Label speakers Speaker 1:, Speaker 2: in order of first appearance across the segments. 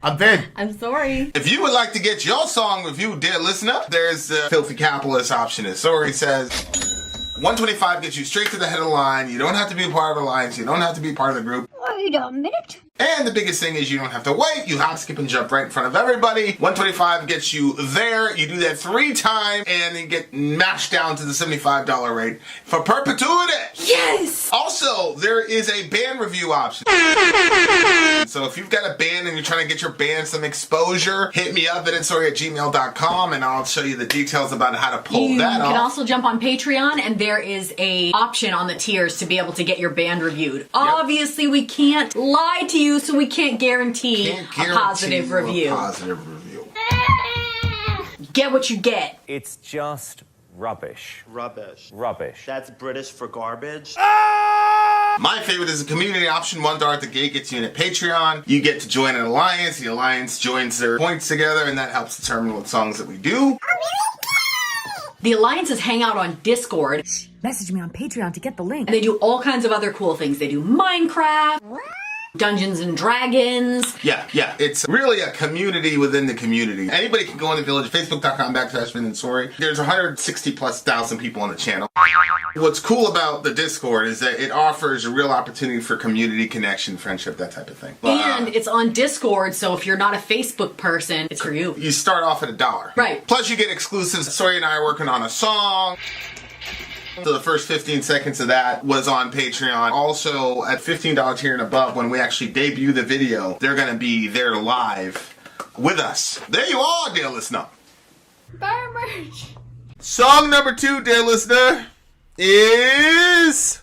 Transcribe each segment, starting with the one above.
Speaker 1: I'm Vin.
Speaker 2: I'm Sori.
Speaker 1: If you would like to get your song reviewed, dear listener, there's the Filthy Capitalist option. As Sori says, 125 gets you straight to the head of the line. You don't have to be a part of the alliance. You don't have to be part of the group.
Speaker 3: Wait a minute.
Speaker 1: And the biggest thing is you don't have to wait. You hop, skip, and jump right in front of everybody. 125 gets you there. You do that 3 times, and then get mashed down to the $75 rate for perpetuity.
Speaker 2: Yes!
Speaker 1: Also, there is a band review option. So if you've got a band and you're trying to get your band some exposure, hit me up at vinsori@gmail.com, and I'll show you the details about how to pull that off.
Speaker 2: You can also jump on Patreon, and there is a option on the tiers to be able to get your band reviewed. Obviously, we can't lie to you, so we can't guarantee a positive review. Get what you get.
Speaker 4: It's just rubbish.
Speaker 5: Rubbish.
Speaker 4: Rubbish.
Speaker 5: That's British for garbage.
Speaker 1: My favorite is the community option. $1 at the gate gets you in at Patreon. You get to join an alliance. The alliance joins their points together, and that helps determine what songs that we do.
Speaker 2: The alliances hang out on Discord.
Speaker 6: Message me on Patreon to get the link.
Speaker 2: And they do all kinds of other cool things. They do Minecraft, Dungeons and Dragons.
Speaker 1: Yeah. It's really a community within the community. Anybody can go on the village, facebook.com/Vin and Sori. There's 160,000+ people on the channel. What's cool about the Discord is that it offers a real opportunity for community connection, friendship, that type of thing.
Speaker 2: And it's on Discord, so if you're not a Facebook person, it's for you.
Speaker 1: You start off at $1.
Speaker 2: Right.
Speaker 1: Plus you get exclusives. Sori and I are working on a song. So the first 15 seconds of that was on Patreon. Also, at $15 tier and above, when we actually debut the video, they're going to be there live with us. There you are, dear listener.
Speaker 2: Buy merch.
Speaker 1: Song number 2, dear listener, is...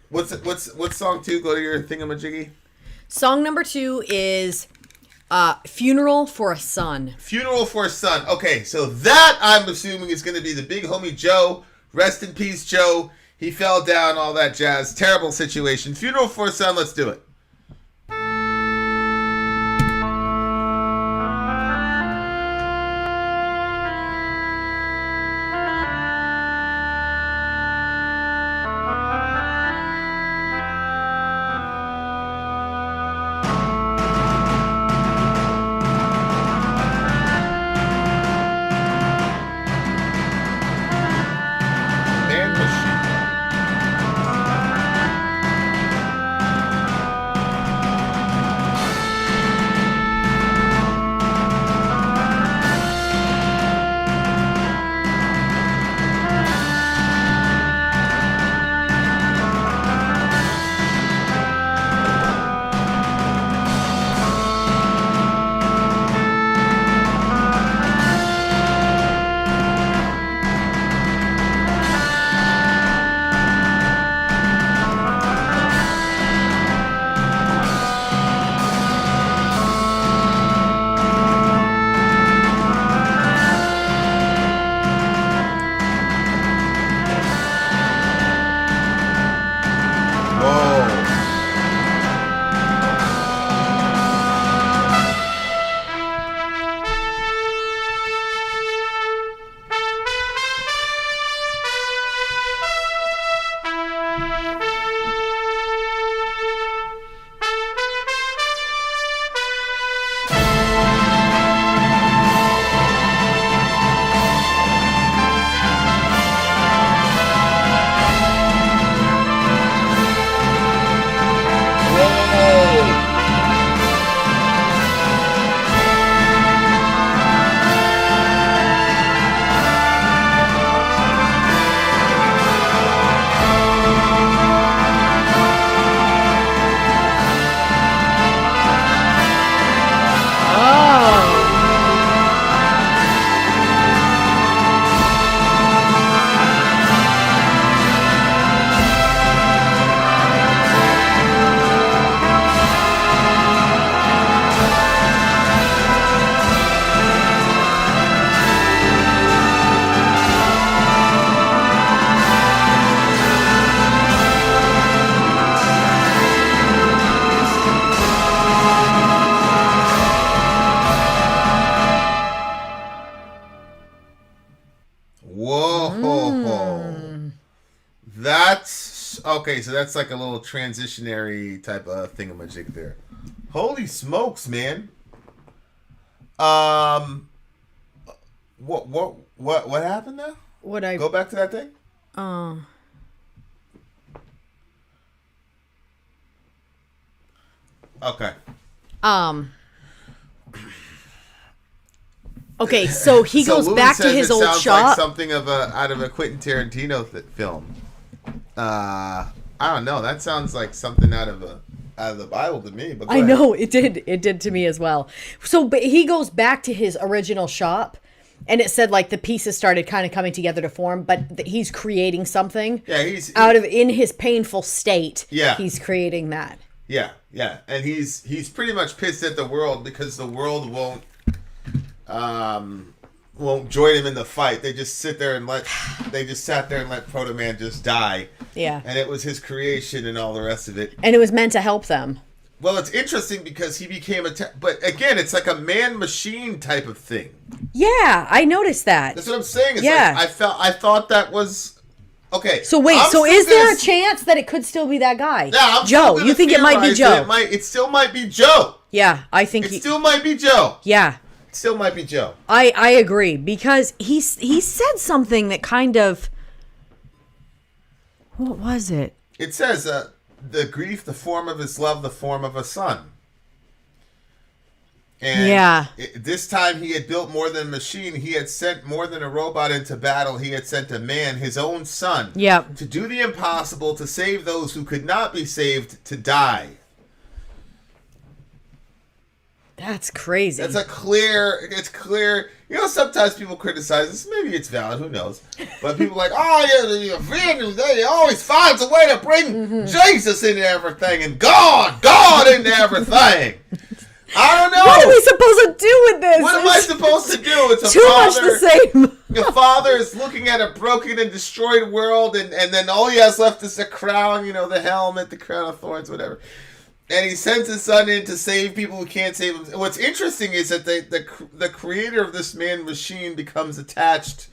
Speaker 1: What's song 2? Go to your thingamajiggy.
Speaker 7: Song number 2 is Funeral for a Son.
Speaker 1: Funeral for a Son. Okay, so that, I'm assuming, is going to be the big homie Joe. Rest in peace, Joe. He fell down, all that jazz. Terrible situation. Funeral for a Son, let's do it. Okay, so that's like a little transitionary type of thingamajig there. Holy smokes, man. What happened now? Go back to that thing? Okay.
Speaker 7: Okay, so he goes
Speaker 1: Louis
Speaker 7: back to
Speaker 1: says
Speaker 7: his
Speaker 1: it
Speaker 7: old
Speaker 1: sounds
Speaker 7: shop.
Speaker 1: like something out of a Quentin Tarantino film. I don't know. That sounds like something out of the Bible to me. But
Speaker 7: I know it did. It did to me as well. So, but he goes back to his original shop, and it said like the pieces started kind of coming together to form, but he's creating something.
Speaker 1: Yeah,
Speaker 7: in his painful state.
Speaker 1: Yeah,
Speaker 7: he's creating that.
Speaker 1: Yeah, and he's pretty much pissed at the world because the world won't join him in the fight. They just sat there and let Protoman just die.
Speaker 7: Yeah.
Speaker 1: And it was his creation and all the rest of it.
Speaker 7: And it was meant to help them.
Speaker 1: Well, it's interesting because he became but again, it's like a man-machine type of thing.
Speaker 7: Yeah, I noticed that.
Speaker 1: That's what I'm saying. It's
Speaker 7: yeah.
Speaker 1: Like I thought that was okay.
Speaker 7: So wait, is there a chance that it could still be that guy?
Speaker 1: Yeah,
Speaker 7: Joe. You think it might be Joe?
Speaker 1: It still might be Joe.
Speaker 7: Yeah, I think
Speaker 1: it still might be Joe.
Speaker 7: Yeah.
Speaker 1: Still might be Joe.
Speaker 7: I agree because he said something that kind of, what was it?
Speaker 1: It says the grief, the form of his love, the form of a son. And this time he had built more than a machine. He had sent more than a robot into battle. He had sent a man, his own son, to do the impossible, to save those who could not be saved, to die.
Speaker 7: That's crazy.
Speaker 1: It's clear. You know, sometimes people criticize this. Maybe it's valid. Who knows? But people are like, Vin, they always finds a way to bring Jesus into everything and God into everything. I don't know.
Speaker 7: What are we supposed to do with this?
Speaker 1: What am I supposed to do? It's
Speaker 7: too much the same.
Speaker 1: The father is looking at a broken and destroyed world, and then all he has left is the crown, the helmet, the crown of thorns, whatever. And he sends his son in to save people who can't save him. What's interesting is that the creator of this man machine becomes attached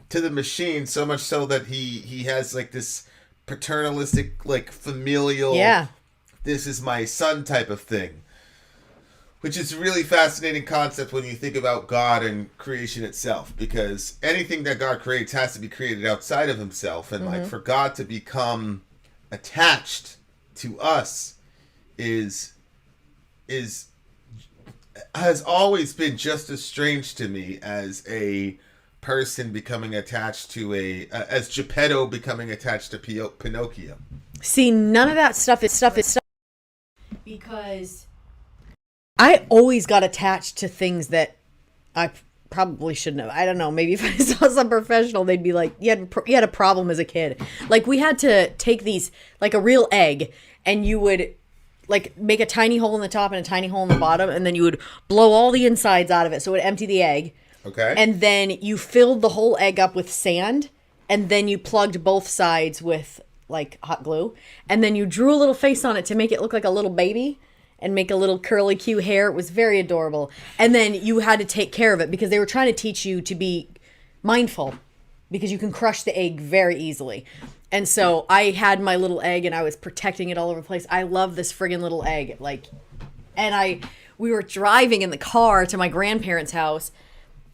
Speaker 1: to the machine, so much so that he has like this paternalistic, like familial, this is my son type of thing. Which is a really fascinating concept when you think about God and creation itself, because anything that God creates has to be created outside of himself, and like for God to become attached to us has always been just as strange to me as a person becoming attached to as Geppetto becoming attached to Pinocchio.
Speaker 7: See, none of that stuff is because I always got attached to things that I probably shouldn't have. I don't know. Maybe if I saw some professional, they'd be like, you had a problem as a kid. Like we had to take these, like a real egg, and you would like make a tiny hole in the top and a tiny hole in the bottom, and then you would blow all the insides out of it, so it would empty the egg.
Speaker 1: Okay.
Speaker 7: And then you filled the whole egg up with sand, and then you plugged both sides with like hot glue, and then you drew a little face on it to make it look like a little baby and make a little curly cute hair. It was very adorable. And then you had to take care of it because they were trying to teach you to be mindful, because you can crush the egg very easily. And so I had my little egg and I was protecting it all over the place. I love this friggin' little egg. We were driving in the car to my grandparents' house,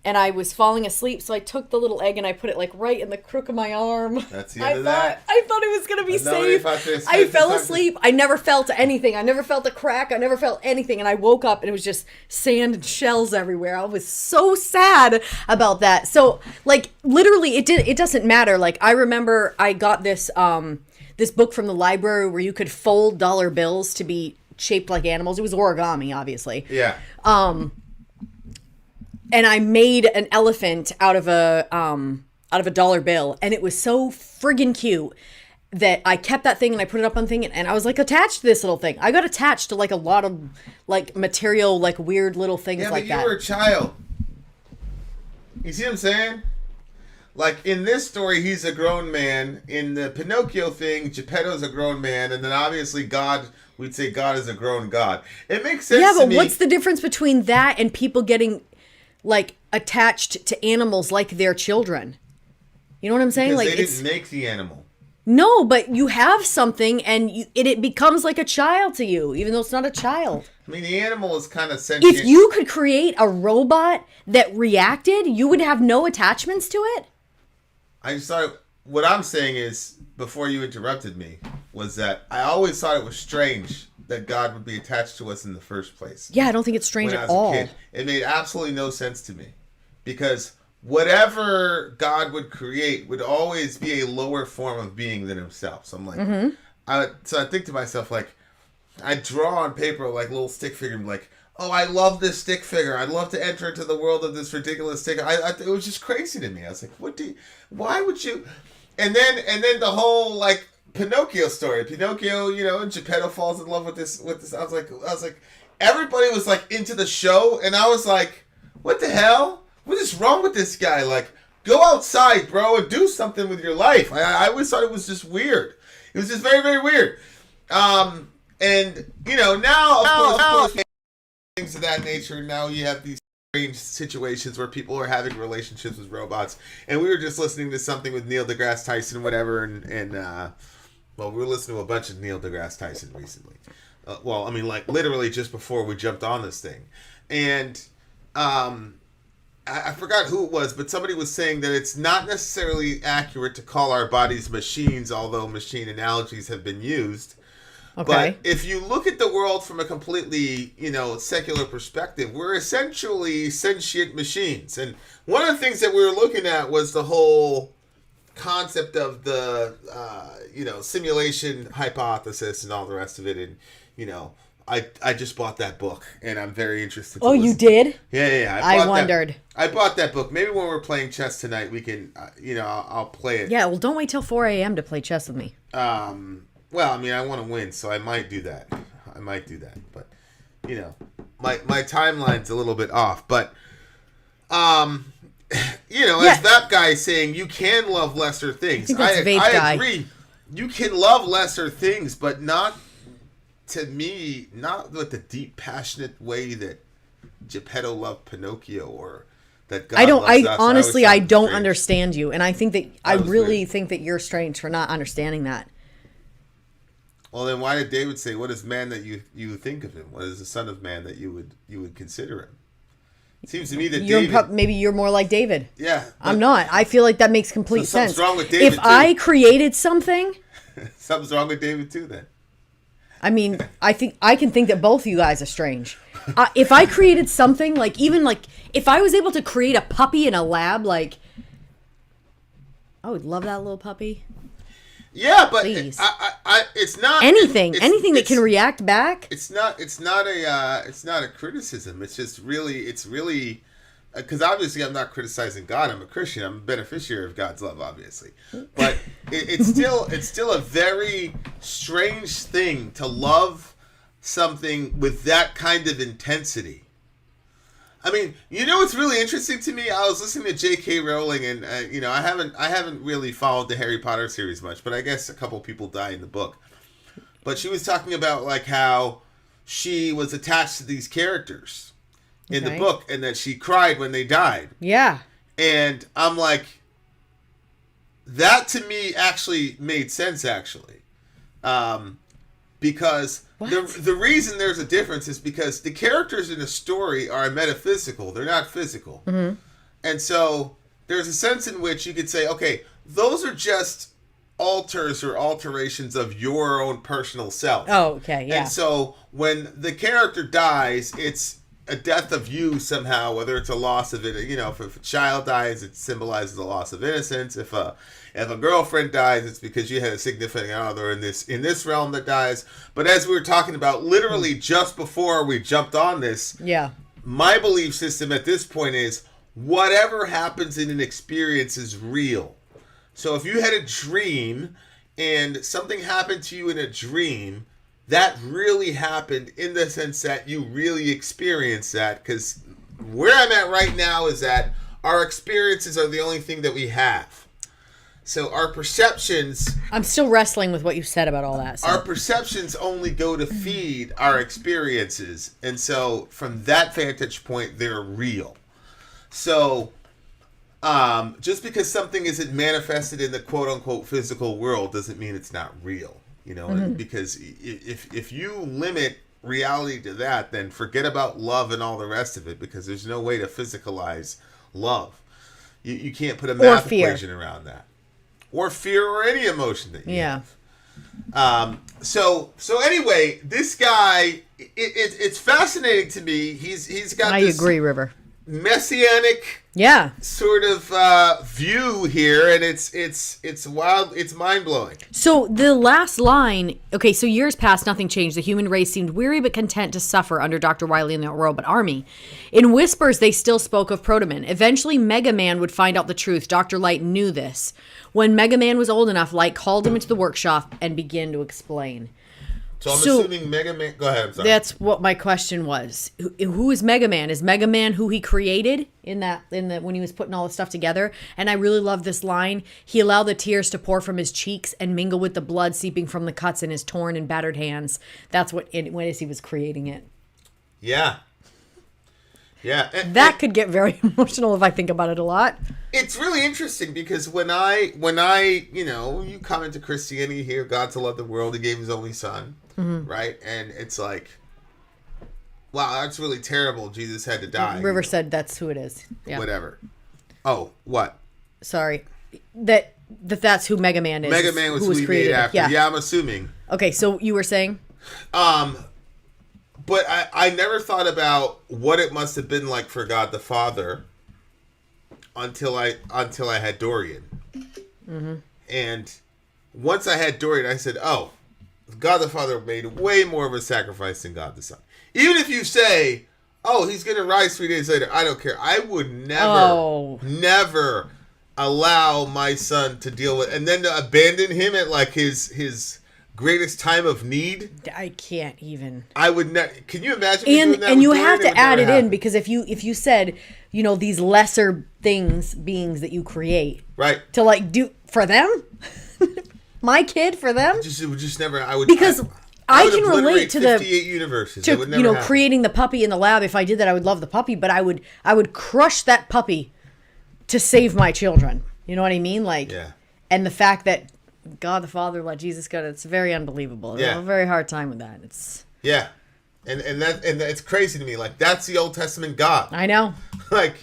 Speaker 7: and I was falling asleep, so I took the little egg and I put it like right in the crook of my arm.
Speaker 1: That's the end of that.
Speaker 7: I thought it was going to be safe. I fell asleep. I never felt anything. I never felt a crack. I never felt anything. And I woke up and it was just sand and shells everywhere. I was so sad about that. So like literally it doesn't matter. Like I remember I got this book from the library where you could fold dollar bills to be shaped like animals. It was origami, obviously.
Speaker 1: Yeah.
Speaker 7: And I made an elephant out of a dollar bill, and it was so friggin' cute that I kept that thing and I put it up on the thing, and I was like attached to this little thing. I got attached to like a lot of like material, like weird little things like that.
Speaker 1: Yeah, but you were a child. You see what I'm saying? Like in this story, he's a grown man. In the Pinocchio thing, Geppetto's a grown man, and then obviously God. We'd say God is a grown God. It makes sense.
Speaker 7: Yeah, but
Speaker 1: to me.
Speaker 7: What's the difference between that and people getting like attached to animals like their children? You know what I'm saying?
Speaker 1: Because
Speaker 7: like
Speaker 1: they didn't make the animal.
Speaker 7: No, but you have something, and it becomes like a child to you, even though it's not a child.
Speaker 1: I mean, the animal is kind of sentient.
Speaker 7: If you could create a robot that reacted, you would have no attachments to it?
Speaker 1: I just thought, what I'm saying is, before you interrupted me, was that I always thought it was strange that God would be attached to us in the first place.
Speaker 7: Yeah, I don't think it's strange
Speaker 1: When I
Speaker 7: at
Speaker 1: was a
Speaker 7: all.
Speaker 1: kid. It made absolutely no sense to me. Because whatever God would create would always be a lower form of being than himself. So I'm like, I think to myself, like, I draw on paper like a little stick figure and be like, oh, I love this stick figure. I'd love to enter into the world of this ridiculous stick. It was just crazy to me. I was like, why would you? And then the whole like Pinocchio story. Pinocchio, and Geppetto falls in love with this. I was like, everybody was like into the show, and I was like, what the hell? What is wrong with this guy? Like, go outside, bro, and do something with your life. I always thought it was just weird. It was just very, very weird. And now of course, things of that nature. Now you have these strange situations where people are having relationships with robots. And we were just listening to something with Neil deGrasse Tyson, whatever, and we were listening to a bunch of Neil deGrasse Tyson recently. Like literally just before we jumped on this thing, and I forgot who it was, but somebody was saying that it's not necessarily accurate to call our bodies machines, although machine analogies have been used. Okay. But if you look at the world from a completely, secular perspective, we're essentially sentient machines. And one of the things that we were looking at was the whole concept of the, simulation hypothesis and all the rest of it. And, I just bought that book, and I'm very interested.
Speaker 7: Oh, you did?
Speaker 1: Yeah.
Speaker 7: I wondered.
Speaker 1: I bought that book. Maybe when we're playing chess tonight, we can, I'll play it.
Speaker 7: Yeah, well, don't wait till 4 a.m. to play chess with me.
Speaker 1: Well, I want to win, so I might do that. But, my timeline's a little bit off. But, as that guy is saying, you can love lesser things. I agree. You can love lesser things, but not, to me, not with the deep, passionate way that Geppetto loved Pinocchio or that God loves us.
Speaker 7: Honestly, I don't understand you. And I think that I really think that you're strange for not understanding that.
Speaker 1: Well, then why did David say, "What is man that you think of him? What is the son of man that you would consider him?" It seems to me that
Speaker 7: maybe you're more like David.
Speaker 1: Yeah,
Speaker 7: I'm not. I feel like that makes complete sense.
Speaker 1: Something's wrong with David
Speaker 7: if I created something,
Speaker 1: something's wrong with David too. Then
Speaker 7: I mean, I can think that both of you guys are strange. If I created something if I was able to create a puppy in a lab, I would love that little puppy.
Speaker 1: Yeah, but it's not
Speaker 7: anything that can react back.
Speaker 1: It's not a criticism. It's just really because obviously I'm not criticizing God. I'm a Christian. I'm a beneficiary of God's love, obviously. But it's still a very strange thing to love something with that kind of intensity. I mean, what's really interesting to me? I was listening to J.K. Rowling, and I haven't really followed the Harry Potter series much, but I guess a couple people die in the book. But she was talking about how she was attached to these characters in the book, and that she cried when they died.
Speaker 7: Yeah,
Speaker 1: and I'm like, that to me actually made sense. Because the reason there's a difference is because the characters in the story are metaphysical. They're not physical. Mm-hmm. And so there's a sense in which you could say, okay, those are just alters or alterations of your own personal self.
Speaker 7: Oh, okay, yeah.
Speaker 1: And so when the character dies, it's a death of you somehow, whether it's a loss of it, if a child dies, it symbolizes the loss of innocence. If a girlfriend dies, it's because you had a significant other in this realm that dies. But as we were talking about, literally just before we jumped on this, my belief system at this point is whatever happens in an experience is real. So if you had a dream and something happened to you in a dream, that really happened in the sense that you really experienced that. Because where I'm at right now is that our experiences are the only thing that we have. So our perceptions...
Speaker 7: I'm still wrestling with what you said about all that. So.
Speaker 1: Our perceptions only go to feed our experiences. And so from that vantage point, they're real. So
Speaker 3: Just because something isn't manifested in the quote unquote physical world doesn't mean it's not real. You know, because if you limit reality to that, then forget about love and all the rest of it, because there's no way to physicalize love. You can't put a math equation around that, or fear, or any emotion that you have. So anyway, this guy, it's fascinating to me. He's got
Speaker 7: I
Speaker 3: this
Speaker 7: agree, River.
Speaker 3: messianic sort of view here, and it's wild, it's mind-blowing.
Speaker 7: So the last line, okay, so years passed, nothing changed. The human race seemed weary but content to suffer under Dr. Wily and the robot army. In whispers, they still spoke of Protomen. Eventually, Mega Man would find out the truth. Dr. Light knew this. When Mega Man was old enough, Light called him into the workshop and began to explain.
Speaker 3: So I'm assuming Mega Man... Go ahead, I'm sorry.
Speaker 7: That's what my question was. Who is Mega Man? Is Mega Man who he created in the when he was putting all the stuff together? And I really love this line. He allowed the tears to pour from his cheeks and mingle with the blood seeping from the cuts in his torn and battered hands. That's when he was creating it.
Speaker 3: Yeah. Yeah.
Speaker 7: That could get very emotional if I think about it a lot.
Speaker 3: It's really interesting because when I, you come into Christianity here, God so loved the world, he gave his only son, right? And it's like, wow, that's really terrible. Jesus had to die.
Speaker 7: River said that's who it is. Yeah.
Speaker 3: Whatever. Oh, what?
Speaker 7: Sorry. That's who Mega Man is.
Speaker 3: Mega Man was who he made after. Yeah, I'm assuming.
Speaker 7: Okay, so you were saying?
Speaker 3: But I never thought about what it must have been like for God the Father until I had Dorian. And once I had Dorian, I said, oh, God the Father made way more of a sacrifice than God the Son. Even if you say, oh, he's going to rise 3 days later, I don't care. I would never allow my son to deal with, and then to abandon him at like his greatest time of need.
Speaker 7: I can't even.
Speaker 3: I would not. Can you imagine? Doing that
Speaker 7: and you
Speaker 3: with
Speaker 7: have
Speaker 3: Dorian?
Speaker 7: to add it in, because if you said, these lesser beings that you create,
Speaker 3: right,
Speaker 7: to like do for them, my kid for them,
Speaker 3: it would just never. I would,
Speaker 7: because I can relate to
Speaker 3: 58 universes.
Speaker 7: to creating the puppy in the lab. If I did that, I would love the puppy, but I would crush that puppy to save my children. You know what I mean? Like, and the fact that God the Father let Jesus go, it's very unbelievable. I have a very hard time with that. It's
Speaker 3: and it's crazy to me. Like, that's the Old Testament God.
Speaker 7: I know.
Speaker 3: Like,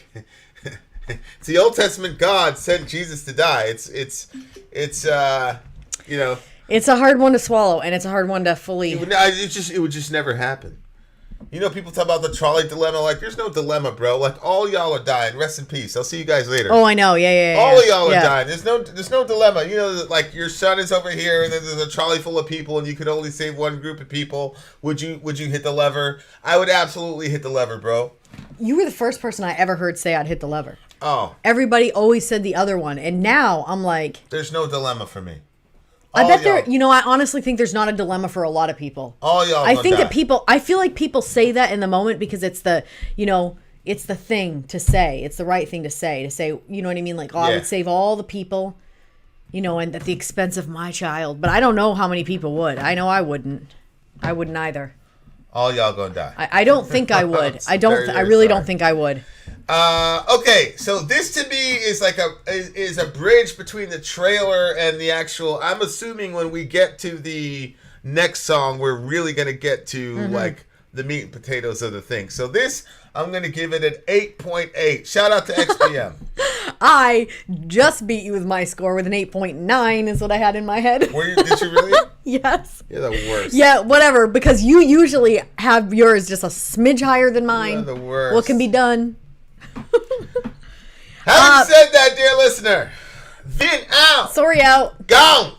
Speaker 3: it's the Old Testament God sent Jesus to die. It's It's a hard one to swallow, and it's a hard one to fully. It would just never happen. People talk about the trolley dilemma. Like, there's no dilemma, bro. Like, all y'all are dying. Rest in peace. I'll see you guys later.
Speaker 7: Oh, I know. Yeah.
Speaker 3: All of y'all are dying. There's no dilemma. Like, your son is over here, and then there's a trolley full of people, and you could only save one group of people. Would you hit the lever? I would absolutely hit the lever, bro.
Speaker 7: You were the first person I ever heard say I'd hit the lever.
Speaker 3: Oh.
Speaker 7: Everybody always said the other one, and now I'm like,
Speaker 3: there's no dilemma for me.
Speaker 7: I bet there. I honestly think there's not a dilemma for a lot. Of people.
Speaker 3: All y'all.
Speaker 7: I think that I feel like people say that in the moment because it's the, it's the thing to say. It's the right thing to say. You know what I mean? Like, I would save all the people, and at the expense of my child. But I don't know how many people would. I know I wouldn't. I wouldn't either.
Speaker 3: All y'all gonna die.
Speaker 7: I don't think I would. I really don't think I would.
Speaker 3: Okay, so this to me is like a bridge between the trailer and the actual. I'm assuming when we get to the next song, we're really gonna get to like the meat and potatoes of the thing. So this, I'm gonna give it an 8.8. Shout out to XPM.
Speaker 7: I just beat you with my score with an 8.9 is what I had in my head.
Speaker 3: Did you really?
Speaker 7: Yes.
Speaker 3: You're the worst.
Speaker 7: Yeah, whatever, because you usually have yours just a smidge higher than mine.
Speaker 3: You're the worst.
Speaker 7: What can be done?
Speaker 3: Having said that, dear listener, Vin out.
Speaker 7: Sori out.
Speaker 3: Gone.